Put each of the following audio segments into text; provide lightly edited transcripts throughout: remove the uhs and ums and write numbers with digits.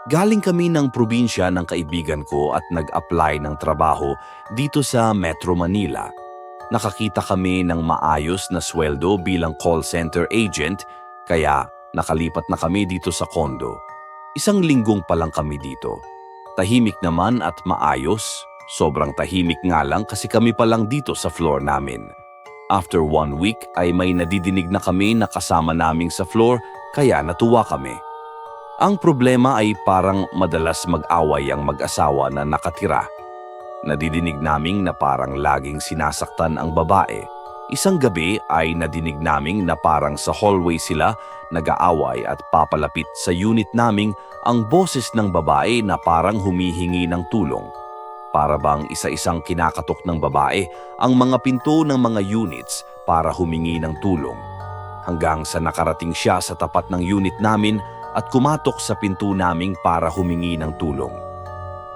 Galing kami ng probinsya ng kaibigan ko at nag-apply ng trabaho dito sa Metro Manila. Nakakita kami ng maayos na sweldo bilang call center agent, kaya nakalipat na kami dito sa condo. Isang linggong pa lang kami dito. Tahimik naman at maayos. Sobrang tahimik nga lang kasi kami pa lang dito sa floor namin. After 1 week ay may nadidinig na kami na kasama naming sa floor, kaya natuwa kami. Ang problema ay parang madalas mag-away ang mag-asawa na nakatira. Nadidinig naming na parang laging sinasaktan ang babae. Isang gabi ay nadinig naming na parang sa hallway sila nag-aaway at papalapit sa unit naming ang boses ng babae na parang humihingi ng tulong. Para bang isa-isang kinakatok ng babae ang mga pinto ng mga units para humingi ng tulong. Hanggang sa nakarating siya sa tapat ng unit namin at kumatok sa pinto naming para humingi ng tulong.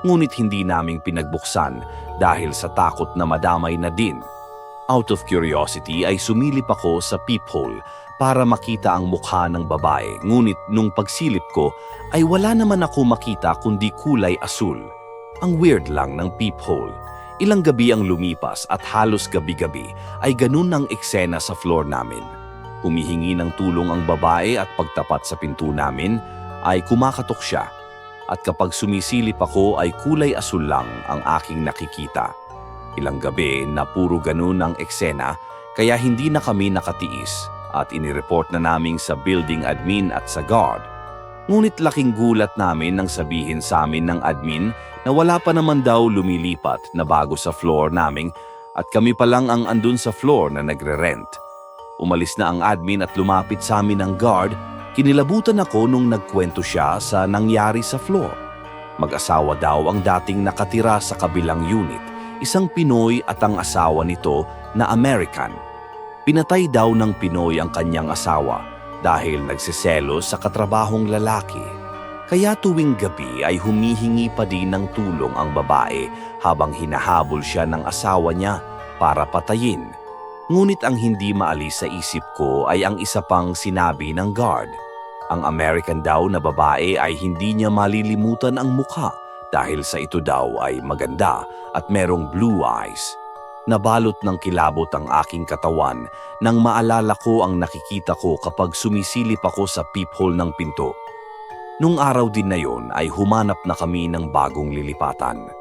Ngunit hindi naming pinagbuksan dahil sa takot na madamay na din. Out of curiosity ay sumilip ako sa peephole para makita ang mukha ng babae. Ngunit nung pagsilip ko ay wala naman ako makita kundi kulay asul. Ang weird lang ng peephole. Ilang gabi ang lumipas at halos gabi-gabi ay ganun ang eksena sa floor namin. Humihingi ng tulong ang babae at pagtapat sa pinto namin ay kumakatok siya. At kapag sumisilip ako ay kulay asul lang ang aking nakikita. Ilang gabi na puro ganun ang eksena kaya hindi na kami nakatiis at inireport na namin sa building admin at sa guard. Ngunit laking gulat namin nang sabihin sa amin ng admin na wala pa naman daw lumilipat na bago sa floor namin at kami pa lang ang andun sa floor na nagre-rent. Umalis na ang admin at lumapit sa amin ang guard. Kinilabutan ako nung nagkwento siya sa nangyari sa floor. Mag-asawa daw ang dating nakatira sa kabilang unit, isang Pinoy at ang asawa nito na American. Pinatay daw ng Pinoy ang kanyang asawa dahil nagsiselo sa katrabahong lalaki. Kaya tuwing gabi ay humihingi pa din ng tulong ang babae habang hinahabol siya ng asawa niya para patayin. Ngunit ang hindi maalis sa isip ko ay ang isa pang sinabi ng guard. Ang American daw na babae ay hindi niya malilimutan ang mukha dahil sa ito daw ay maganda at merong blue eyes. Nabalot ng kilabot ang aking katawan nang maalala ko ang nakikita ko kapag sumisilip ako sa peephole ng pinto. Nung araw din na yon ay humanap na kami ng bagong lilipatan.